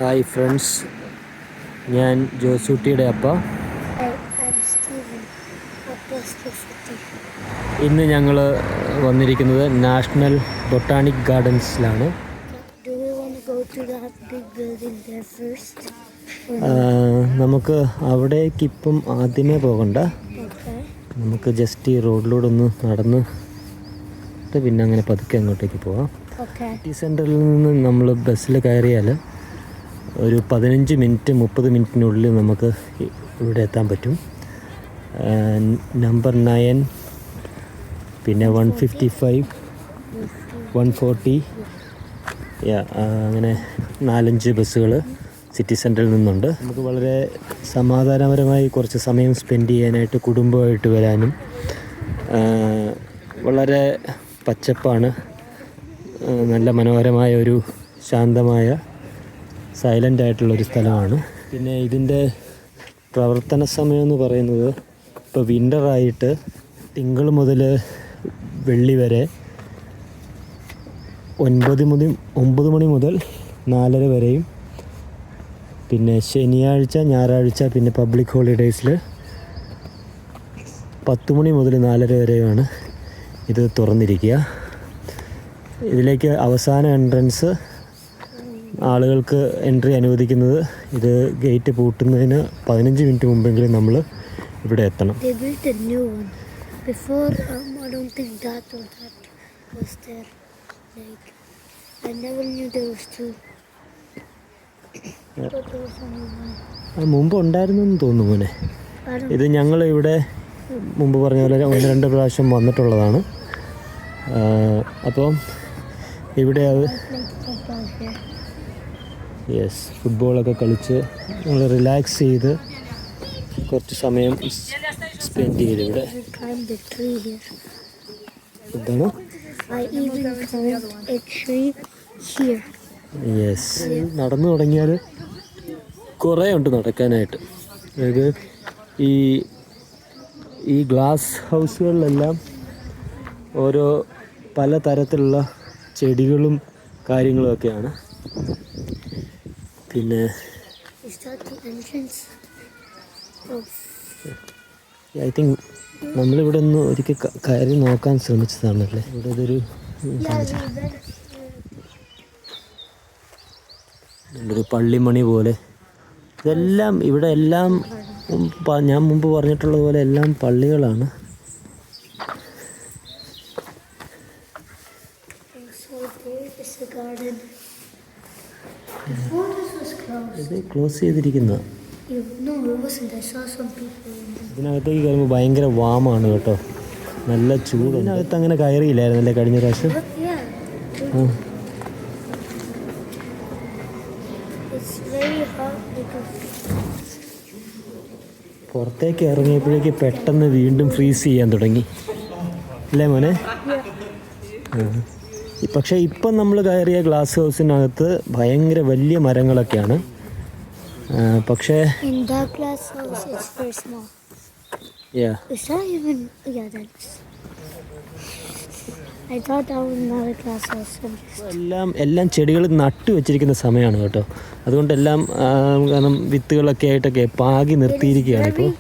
Hi friends, ഞാൻ ജോസൂട്ടിയുടെ അപ്പ. ഇന്ന് ഞങ്ങൾ വന്നിരിക്കുന്നത് നാഷണൽ ബൊട്ടാണിക് ഗാർഡൻസിലാണ്. നമുക്ക് അവിടേക്കിപ്പം ആദ്യമേ പോകണ്ട. നമുക്ക് ജസ്റ്റ് ഈ റോഡിലൂടെ ഒന്ന് നടന്ന് പിന്നെ അങ്ങനെ പതുക്കെ അങ്ങോട്ടേക്ക് പോവാം. സിറ്റി സെൻറ്ററിൽ നിന്ന് നമ്മൾ ബസ്സിൽ കയറിയാൽ ഒരു 15 മിനിറ്റ് 30 മിനിറ്റിനുള്ളിൽ നമുക്ക് ഇവിടെ എത്താൻ പറ്റും. നമ്പർ 9, പിന്നെ 155, 140, അങ്ങനെ 4-5 ബസ്സുകൾ സിറ്റി സെൻറ്ററിൽ നിന്നുണ്ട്. നമുക്ക് വളരെ സമാധാനപരമായി കുറച്ച് സമയം സ്പെൻഡ് ചെയ്യാനായിട്ട്, കുടുംബമായിട്ട് വരാനും. വളരെ പച്ചപ്പാണ്, നല്ല മനോഹരമായ ഒരു ശാന്തമായ സൈലൻ്റ് ആയിട്ടുള്ളൊരു സ്ഥലമാണ്. പിന്നെ ഇതിൻ്റെ പ്രവർത്തന സമയം എന്ന് പറയുന്നത് ഇപ്പോൾ വിൻ്ററായിട്ട് തിങ്കൾ മുതൽ വെള്ളി വരെ 9 മണി മുതൽ 4:30 വരെയും, പിന്നെ ശനിയാഴ്ച ഞായറാഴ്ച പിന്നെ പബ്ലിക് ഹോളിഡേയ്സിൽ 10 മണി മുതൽ 4:30 വരെയുമാണ് ഇത് തുറന്നിരിക്കുക. ഇതിലേക്ക് അവസാന എൻട്രൻസ് ആളുകൾക്ക് എൻട്രി അനുവദിക്കുന്നത് ഇത് ഗേറ്റ് പൂട്ടുന്നതിന് 15 മിനിറ്റ് മുമ്പെങ്കിലും നമ്മൾ ഇവിടെ എത്തണം. മുമ്പ് ഉണ്ടായിരുന്നെന്ന് തോന്നുന്നു മോനെ. ഇത് ഞങ്ങൾ ഇവിടെ മുമ്പ് പറഞ്ഞ പോലെ 1-2 പ്രാവശ്യം വന്നിട്ടുള്ളതാണ്. അപ്പം ഇവിടെ അത് ഫുട്ബോളൊക്കെ കളിച്ച് നമ്മൾ റിലാക്സ് ചെയ്ത് കുറച്ച് സമയം സ്പെൻഡ് ചെയ്ത് ഇവിടെ. എന്താണ്? നടന്നു തുടങ്ങിയാൽ കുറേ ഉണ്ട് നടക്കാനായിട്ട്. അതായത് ഈ ഗ്ലാസ് ഹൗസുകളിലെല്ലാം ഓരോ പലതരത്തിലുള്ള ചെടികളും കാര്യങ്ങളുമൊക്കെയാണ്. പിന്നെ ഐ തിങ്ക് നമ്മളിവിടെ ഒന്ന് ഒരിക്കൽ കയറി നോക്കാൻ ശ്രമിച്ചതാണല്ലേ. ഇവിടെ ഇതൊരു പള്ളിമണി പോലെ. ഇതെല്ലാം ഇവിടെ എല്ലാം ഞാൻ മുമ്പ് പറഞ്ഞിട്ടുള്ളത് പോലെ എല്ലാം പള്ളികളാണ്. ഇത് ക്ലോസ് ചെയ്തിരിക്കുന്ന. ഇതിനകത്തേക്ക് കയറുമ്പോൾ ഭയങ്കര വാമാണ് കേട്ടോ, നല്ല ചൂട്. ഇതിനകത്ത് അങ്ങനെ കയറിയില്ലായിരുന്നല്ലേ കഴിഞ്ഞ പ്രാവശ്യം? പുറത്തേക്ക് ഇറങ്ങിയപ്പോഴേക്ക് പെട്ടെന്ന് വീണ്ടും ഫ്രീസ് ചെയ്യാൻ തുടങ്ങി അല്ലേ മോനെ? പക്ഷേ ഇപ്പം നമ്മൾ കയറിയ ഗ്ലാസ് ഹൗസിനകത്ത് ഭയങ്കര വലിയ മരങ്ങളൊക്കെയാണ്. പക്ഷേ എല്ലാം ചെടികൾ നട്ടു വെച്ചിരിക്കുന്ന സമയമാണ് കേട്ടോ. അതുകൊണ്ട് എല്ലാം കാരണം വിത്തുകളൊക്കെ ആയിട്ടൊക്കെ പാകി നിർത്തിയിരിക്കുകയാണ് ഇപ്പോൾ.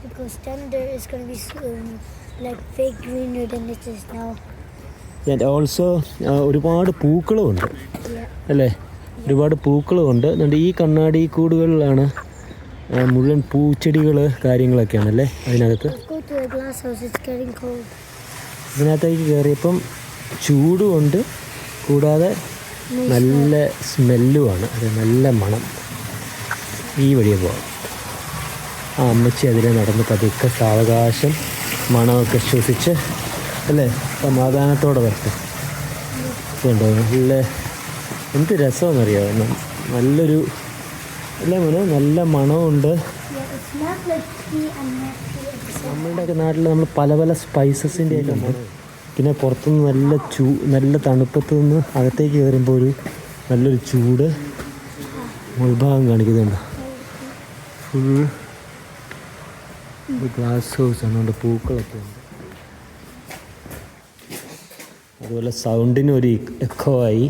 Because then there is going to be like fake greener than it is now. And also ഒരുപാട് പൂക്കളും ഉണ്ട് അല്ലേ? ഒരുപാട് പൂക്കളും ഉണ്ട്. അതുകൊണ്ട് ഈ കണ്ണാടി കൂടുകളിലാണ് മുഴുവൻ പൂച്ചെടികൾ കാര്യങ്ങളൊക്കെയാണ് അല്ലേ അതിനകത്ത്. ഇതിനകത്തേക്ക് കയറിയപ്പം ചൂടുമുണ്ട്, കൂടാതെ നല്ല സ്മെല്ലുമാണ്. അത് നല്ല മണം. ഈ വഴിയെ പോവാം. അമ്മച്ചി അതിലെ നടന്ന് പതുക്കെ സാവകാശം മണമൊക്കെ ശ്വസിച്ച് അല്ലേ സമാധാനത്തോടെ വരട്ടെ. ഇതുണ്ടോ നല്ല എന്ത് രസമെന്നറിയാമോ? നല്ലൊരു അല്ലേ മോനെ, നല്ല മണമുണ്ട്. നമ്മളുടെയൊക്കെ നാട്ടിൽ നമ്മൾ പല പല സ്പൈസസിൻ്റെ ഒക്കെ ഉണ്ട്. പിന്നെ പുറത്തുനിന്ന് നല്ല തണുപ്പത്ത് നിന്ന് അകത്തേക്ക് കയറുമ്പോൾ ഒരു നല്ലൊരു ചൂട് ഉൾഭാഗം കാണിക്കുന്നുണ്ട്. ഫുൾ ഗ്ലാസ് ഹൗസ് ആണ്, പൂക്കളൊക്കെ ഉണ്ട്. അതുപോലെ സൗണ്ടിന് ഒരു എക്കോ ആയി.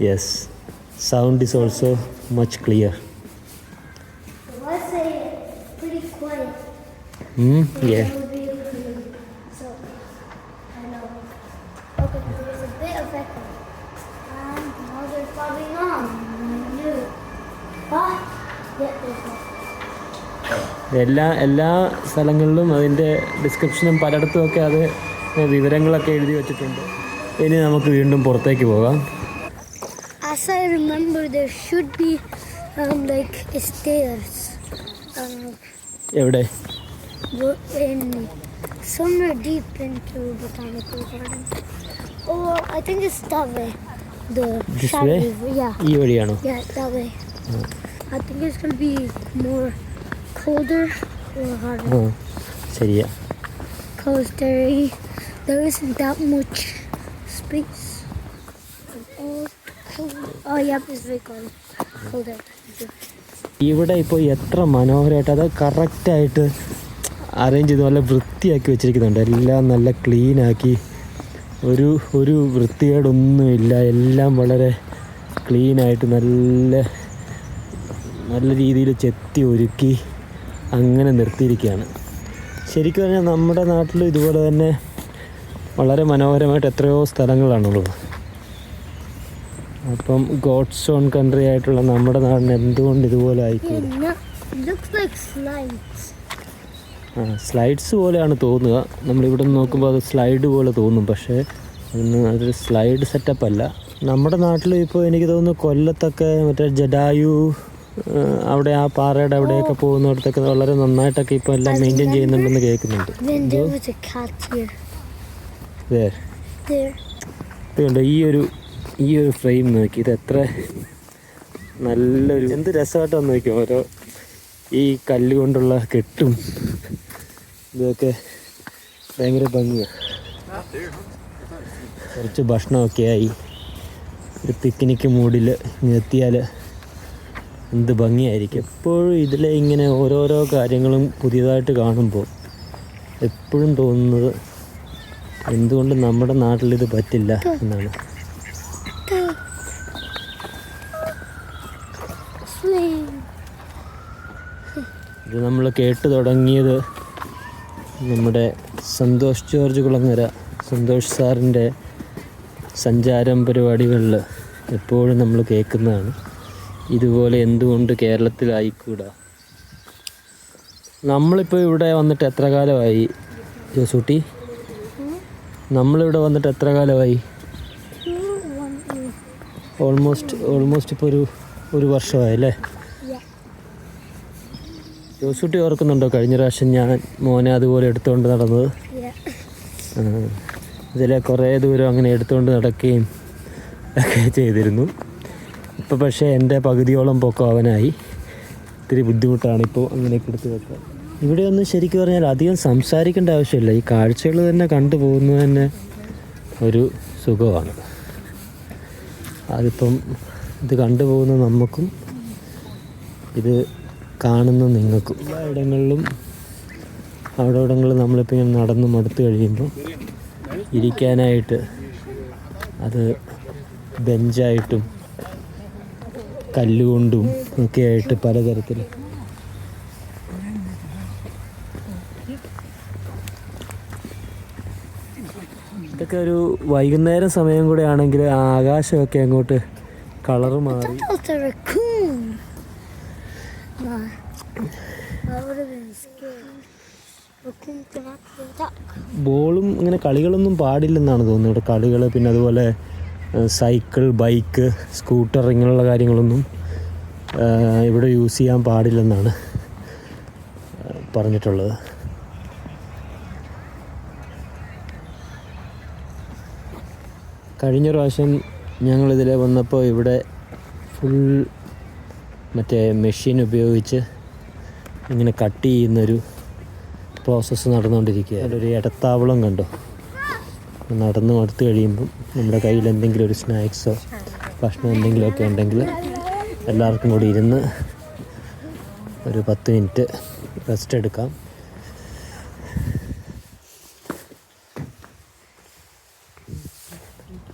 Yes, sound is also much clear. Yeah. എല്ലാ സ്ഥലങ്ങളിലും അതിൻ്റെ ഡിസ്ക്രിപ്ഷനും പലയിടത്തുമൊക്കെ അത് വിവരങ്ങളൊക്കെ എഴുതി വച്ചിട്ടുണ്ട്. ഇനി നമുക്ക് വീണ്ടും പുറത്തേക്ക് പോകാം. As I remember, there should be like stairs. എവിടെ? In somewhere deep into botanical garden. Oh, I think it's that way. This way? Yeah. ഈ വഴിയാണോ? Yeah, that way. I think it's going to be more colder or harder. ശരിയാ. Because there isn't that much space. Oh, yeah, it's very cold. Colder. ഇവിടെ ഇപ്പോൾ എത്ര മനോഹരമായിട്ട് അത് കറക്റ്റായിട്ട് arrange ചെയ്ത് നല്ല വൃത്തിയാക്കി വെച്ചിരിക്കുന്നുണ്ട്. എല്ലാം നല്ല ക്ലീനാക്കി, ഒരു വൃത്തികേടൊന്നുമില്ല. എല്ലാം വളരെ ക്ലീനായിട്ട് നല്ല രീതിയിൽ ചെത്തി ഒരുക്കി അങ്ങനെ നിർത്തിയിരിക്കുകയാണ്. ശരിക്കും പറഞ്ഞാൽ നമ്മുടെ നാട്ടിൽ ഇതുപോലെ തന്നെ വളരെ മനോഹരമായിട്ട് എത്രയോ സ്ഥലങ്ങളാണുള്ളത്. അപ്പം ഗോഡ്സ് ഓൺ കൺട്രി ആയിട്ടുള്ള നമ്മുടെ നാടിന് എന്തുകൊണ്ട് ഇതുപോലെ ആയിക്കൂടെ? സ്ലൈഡ്സ് പോലെയാണ് തോന്നുക. നമ്മളിവിടെ നിന്ന് നോക്കുമ്പോൾ അത് സ്ലൈഡ് പോലെ തോന്നും, പക്ഷേ അതൊരു സ്ലൈഡ് സെറ്റപ്പ് അല്ല. നമ്മുടെ നാട്ടിൽ ഇപ്പോൾ എനിക്ക് തോന്നുന്നു കൊല്ലത്തൊക്കെ മറ്റേ ജഡായു അവിടെ ആ പാറയുടെ അവിടെയൊക്കെ പോകുന്നിടത്തൊക്കെ വളരെ നന്നായിട്ടൊക്കെ ഇപ്പോൾ എല്ലാം മെയിൻറ്റെയിൻ ചെയ്യുന്നുണ്ടെന്ന് കേൾക്കുന്നുണ്ട്. ഇതുകൊണ്ട് ഈ ഒരു ഫ്രെയിം നോക്കി, ഇത് എത്ര നല്ലൊരു എന്ത് രസമായിട്ടാന്ന് നോക്കിയോ. ഓരോ ഈ കല്ല് കൊണ്ടുള്ള കെട്ടും ഇതൊക്കെ ഭയങ്കര ഭംഗിയാണ്. കുറച്ച് ഭക്ഷണമൊക്കെ ആയി ഒരു പിക്നിക്ക് മൂഡിൽ എത്തിയാൽ എന്ത് ഭംഗിയായിരിക്കും. എപ്പോഴും ഇതിലെ ഇങ്ങനെ ഓരോരോ കാര്യങ്ങളും പുതിയതായിട്ട് കാണുമ്പോൾ എപ്പോഴും തോന്നുന്നത് എന്തുകൊണ്ട് നമ്മുടെ നാട്ടിലിത് പറ്റില്ല എന്നാണ്. ഇത് നമ്മൾ കേട്ട് തുടങ്ങിയത് നമ്മുടെ സന്തോഷ് ജോർജ് കുളങ്ങര, സന്തോഷ് സാറിൻ്റെ സഞ്ചാരം പരിപാടികളിൽ എപ്പോഴും നമ്മൾ കേൾക്കുന്നതാണ്. ഇതുപോലെ എന്തുകൊണ്ട് കേരളത്തിലായിക്കൂടാ? നമ്മളിപ്പോൾ ഇവിടെ വന്നിട്ട് എത്ര കാലമായി ജോസൂട്ടി? നമ്മളിവിടെ വന്നിട്ട് എത്ര കാലമായി? ഓൾമോസ്റ്റ് ഇപ്പോൾ ഒരു വർഷമായി അല്ലേ? ജോസൂട്ടി ഓർക്കുന്നുണ്ടോ കഴിഞ്ഞ പ്രാവശ്യം ഞാൻ മോനെ അതുപോലെ എടുത്തുകൊണ്ട് നടന്നത്? ഇതിലെ കുറേ ദൂരം അങ്ങനെ എടുത്തുകൊണ്ട് നടക്കുകയും ഒക്കെ ചെയ്തിരുന്നു. ഇപ്പോൾ പക്ഷേ എൻ്റെ പകുതിയോളം പൊക്കം അവനായി. ഇത്തിരി ബുദ്ധിമുട്ടാണിപ്പോൾ അങ്ങനെയൊക്കെ എടുത്ത് വെക്കാൻ. ഇവിടെ ഒന്നും ശരിക്കും പറഞ്ഞാൽ അധികം സംസാരിക്കേണ്ട ആവശ്യമില്ല. ഈ കാഴ്ചകൾ തന്നെ കണ്ടു പോകുന്നത് തന്നെ ഒരു സുഖമാണ്. അതിപ്പം ഇത് കണ്ടുപോകുന്ന നമുക്കും ഇത് കാണുന്ന നിങ്ങൾക്കും. എല്ലാ ഇടങ്ങളിലും അവിടെ ഇടങ്ങളിൽ നമ്മളിപ്പോൾ ഇങ്ങനെ നടന്ന് മടുത്ത് കഴിയുമ്പോൾ ഇരിക്കാനായിട്ട് അത് ബെഞ്ചായിട്ടും കല്ലുകൊണ്ടും ഒക്കെ ആയിട്ട് പലതരത്തിൽ ഇതൊക്കെ ഒരു വൈകുന്നേരം സമയം കൂടെ ആണെങ്കിൽ ആകാശമൊക്കെ അങ്ങോട്ട് കളറ് മാറി. ബോളും ഇങ്ങനെ കളികളൊന്നും പാടില്ലെന്നാണ് തോന്നുന്നത് ഇവിടെ. കളികൾ പിന്നെ അതുപോലെ സൈക്കിൾ, ബൈക്ക്, സ്കൂട്ടർ ഇങ്ങനെയുള്ള കാര്യങ്ങളൊന്നും ഇവിടെ യൂസ് ചെയ്യാൻ പാടില്ലെന്നാണ് പറഞ്ഞിട്ടുള്ളത്. കഴിഞ്ഞ പ്രാവശ്യം ഞങ്ങളിതിലെ വന്നപ്പോൾ ഇവിടെ ഫുൾ മറ്റേ മെഷീൻ ഉപയോഗിച്ച് ഇങ്ങനെ കട്ട് ചെയ്യുന്നൊരു പ്രോസസ്സ് നടന്നുകൊണ്ടിരിക്കുക. ഒരു ഇടത്താവളം കണ്ടോ? നടന്ന് മടുത്ത് കഴിയുമ്പം നമ്മുടെ കയ്യിൽ എന്തെങ്കിലും ഒരു സ്നാക്സോ ഭക്ഷണം എന്തെങ്കിലുമൊക്കെ ഉണ്ടെങ്കിൽ എല്ലാവർക്കും കൂടി ഇരുന്ന് ഒരു 10 മിനിറ്റ് റെസ്റ്റ് എടുക്കാം.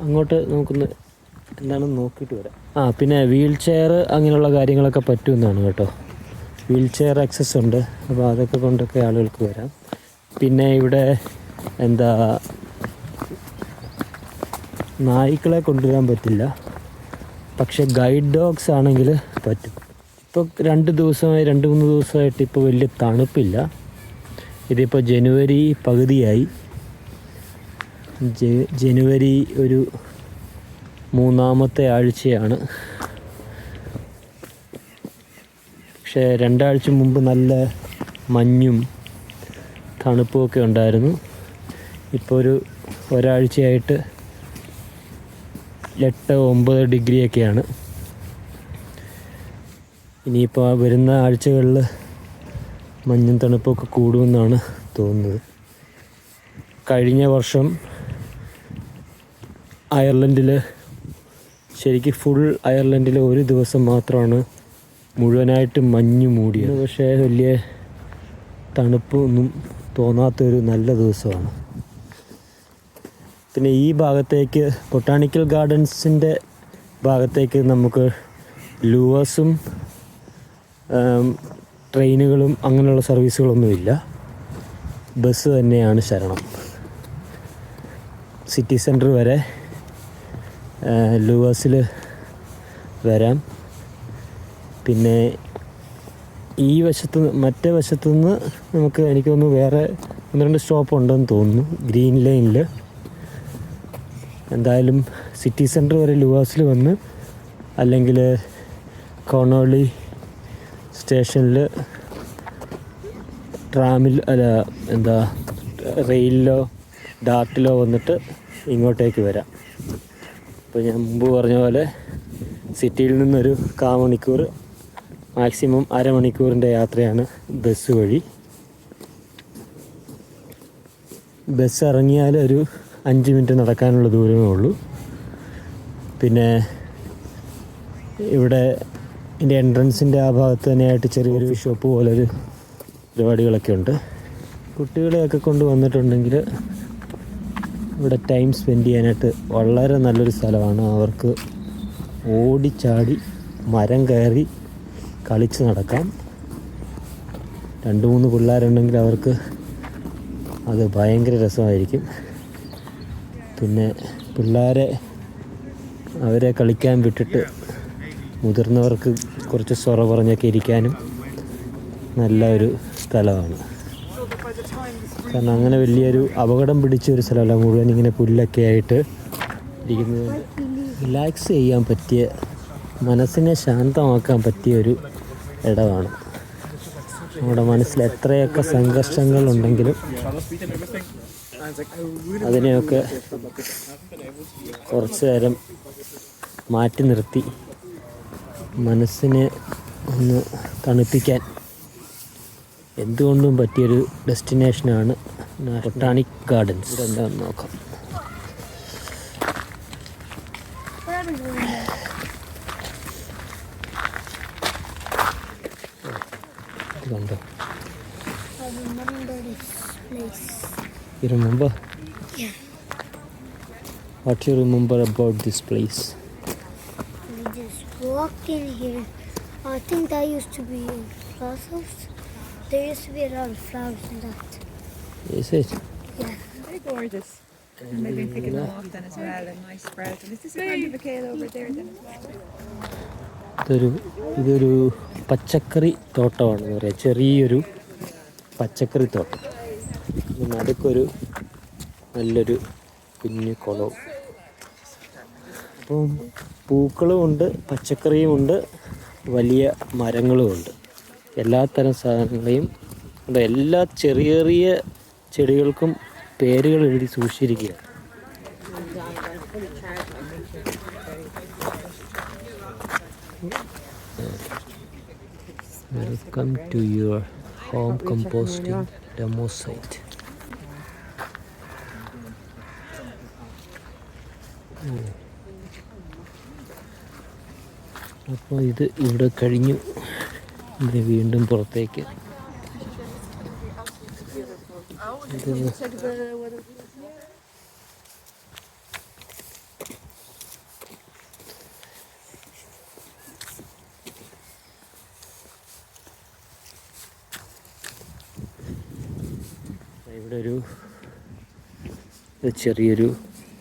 അങ്ങോട്ട് നമുക്കൊന്ന് എന്താണെന്ന് നോക്കിയിട്ട് വരാം. പിന്നെ വീൽ ചെയർ അങ്ങനെയുള്ള കാര്യങ്ങളൊക്കെ പറ്റുമെന്നാണ് കേട്ടോ. വീൽ ചെയർ ആക്സസ് ഉണ്ട്. അപ്പോൾ അതൊക്കെ കൊണ്ടൊക്കെ ആളുകൾക്ക് വരാം. പിന്നെ ഇവിടെ നായ്ക്കളെ കൊണ്ടുവരാൻ പറ്റില്ല, പക്ഷെ ഗൈഡ് ഡോഗ്സ് ആണെങ്കിൽ പറ്റും. ഇപ്പോൾ 2-3 ദിവസമായിട്ട് ഇപ്പോൾ വലിയ തണുപ്പില്ല. ഇതിപ്പോൾ ജനുവരി പകുതിയായി. ജനുവരി ഒരു 3-ാമത്തെ ആഴ്ചയാണ്. പക്ഷേ 2 ആഴ്ച മുമ്പ് നല്ല മഞ്ഞും തണുപ്പുമൊക്കെ ഉണ്ടായിരുന്നു. ഇപ്പോൾ ഒരാഴ്ചയായിട്ട് 8-9 ഡിഗ്രിയൊക്കെയാണ്. ഇനിയിപ്പോൾ വരുന്ന ആഴ്ചകളിൽ മഞ്ഞും തണുപ്പൊക്കെ കൂടുമെന്നാണ് തോന്നുന്നത്. കഴിഞ്ഞ വർഷം അയർലൻഡിൽ ശരിക്കും ഫുൾ അയർലൻഡിൽ ഒരു ദിവസം മാത്രമാണ് മുഴുവനായിട്ട് മഞ്ഞ് മൂടിയത്. പക്ഷേ വലിയ തണുപ്പൊന്നും തോന്നാത്തൊരു നല്ല ദിവസമാണ്. പിന്നെ ഈ ഭാഗത്തേക്ക് ബൊട്ടാണിക്കൽ ഗാർഡൻസിൻ്റെ ഭാഗത്തേക്ക് നമുക്ക് ലൂവേഴ്സും ട്രെയിനുകളും അങ്ങനെയുള്ള സർവീസുകളൊന്നുമില്ല. ബസ് തന്നെയാണ് ശരണം. സിറ്റി സെൻറ്റർ വരെ ലൂവേഴ്സിൽ വരാം. പിന്നെ ഈ മറ്റേ വശത്തു നിന്ന് നമുക്ക് എനിക്ക് തോന്നുന്നു വേറെ 1-2 സ്റ്റോപ്പ് ഉണ്ടെന്ന് തോന്നുന്നു ഗ്രീൻ ലൈനിൽ. എന്തായാലും സിറ്റി സെൻറ്റർ വരെ ലൂവേഴ്സിൽ വന്ന് അല്ലെങ്കിൽ കോർണോളി സ്റ്റേഷനിൽ റെയിലിലോ ഡാർട്ടിലോ വന്നിട്ട് ഇങ്ങോട്ടേക്ക് വരാം. ഇപ്പോൾ ഞാൻ മുമ്പ് പറഞ്ഞ പോലെ സിറ്റിയിൽ നിന്നൊരു 1/4 മണിക്കൂർ, മാക്സിമം അരമണിക്കൂറിൻ്റെ യാത്രയാണ് ബസ് വഴി. ബസ് ഇറങ്ങിയാൽ ഒരു 5 മിനിറ്റ് നടക്കാനുള്ള ദൂരമേ ഉള്ളൂ. പിന്നെ ഇവിടെ ഇതിൻ്റെ എൻട്രൻസിൻ്റെ ആ ഭാഗത്ത് തന്നെയായിട്ട് ചെറിയൊരു ഷോപ്പ് പോലൊരു പരിപാടികളൊക്കെ ഉണ്ട്. കുട്ടികളെയൊക്കെ കൊണ്ട് വന്നിട്ടുണ്ടെങ്കിൽ ഇവിടെ ടൈം സ്പെൻഡ് ചെയ്യാനായിട്ട് വളരെ നല്ലൊരു സ്ഥലമാണ്. അവർക്ക് ഓടിച്ചാടി മരം കയറി കളിച്ച് നടക്കാം. 2-3 പിള്ളേരുണ്ടെങ്കിൽ അവർക്ക് അത് ഭയങ്കര രസമായിരിക്കും. പിന്നെ അവരെ കളിക്കാൻ വിട്ടിട്ട് മുതിർന്നവർക്ക് കുറച്ച് സൊറ പറഞ്ഞൊക്കെ ഇരിക്കാനും നല്ല ഒരു സ്ഥലമാണ്. കാരണം അങ്ങനെ വലിയൊരു അപകടം പിടിച്ചൊരു സ്ഥലമല്ല. മുഴുവൻ ഇങ്ങനെ പുല്ലൊക്കെ ആയിട്ട് ഇരിക്കുന്നത്. റിലാക്സ് ചെയ്യാൻ പറ്റിയ, മനസ്സിനെ ശാന്തമാക്കാൻ പറ്റിയ ഒരു ഇടമാണ്. നമ്മുടെ മനസ്സിൽ എത്രയൊക്കെ സംഘർഷങ്ങളുണ്ടെങ്കിലും അതിനെയൊക്കെ കുറച്ച് നേരം മാറ്റി നിർത്തി മനസ്സിനെ ഒന്ന് തണുപ്പിക്കാൻ എന്തുകൊണ്ടും പറ്റിയൊരു ഡെസ്റ്റിനേഷനാണ് ബൊട്ടാണിക് ഗാർഡൻസ്. എന്താണെന്ന് നോക്കാം. കണ്ടോ? You remember? Yeah. What you remember about this place? We just walked in here. I think that used to be a flower house. There used to be a lot of flowers in that. Is it? Yeah. Very gorgeous. And they've been picking them off then as well, and nice sprout. And is this a kind of a kale over there then as well? ഇതൊരു പച്ചക്കറി തോട്ടമാണെന്ന് പറയാം. ചെറിയൊരു പച്ചക്കറി തോട്ടം. നടുക്കൊരു നല്ലൊരു കുഞ്ഞു കുളവും. അപ്പം പൂക്കളും ഉണ്ട്, പച്ചക്കറിയും ഉണ്ട്, വലിയ മരങ്ങളും ഉണ്ട്. എല്ലാത്തരം സാധനങ്ങളെയും ഉണ്ട്. എല്ലാ ചെറിയ ചെറിയ ചെടികൾക്കും പേരുകൾ എഴുതി സൂക്ഷിച്ചിരിക്കുക. Welcome to your home composting demo site. അപ്പോൾ ഇത് ഇവിടെ കഴിഞ്ഞു. ഇത് വീണ്ടും പുറത്തേക്ക്. ഇത് ഇവിടെ ഒരു ചെറിയൊരു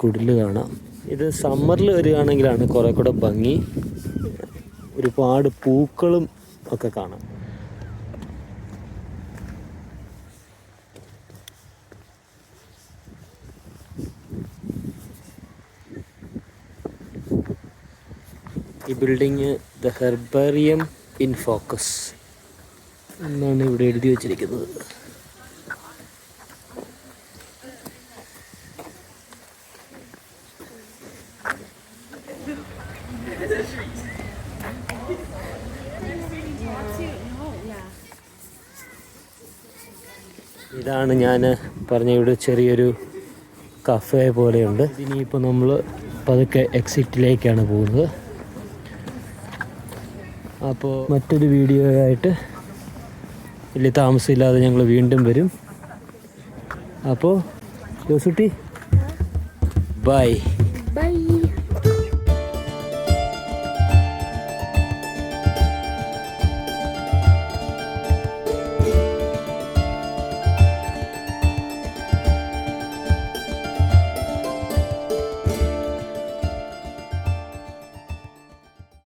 കുടില് കാണാം. ഇത് സമ്മറിൽ വരികയാണെങ്കിലാണ് കുറേ കൂടെ ഭംഗി. ഒരുപാട് പൂക്കളും ഒക്കെ കാണാം. ഈ building the herbarium in focus എന്നാണ് ഇവിടെ എഴുതി വച്ചിരിക്കുന്നത്. ഇതാണ് ഞാൻ പറഞ്ഞ ഇവിടെ ചെറിയൊരു കഫേ പോലെയുണ്ട്. ഇനിയിപ്പോൾ നമ്മൾ പതുക്കെ എക്സിറ്റിലേക്കാണ് പോകുന്നത്. അപ്പോൾ മറ്റൊരു വീഡിയോ ആയിട്ട് വലിയ താമസമില്ലാതെ ഞങ്ങൾ വീണ്ടും വരും. അപ്പോൾ ജോസുട്ടി ബൈ. Bye.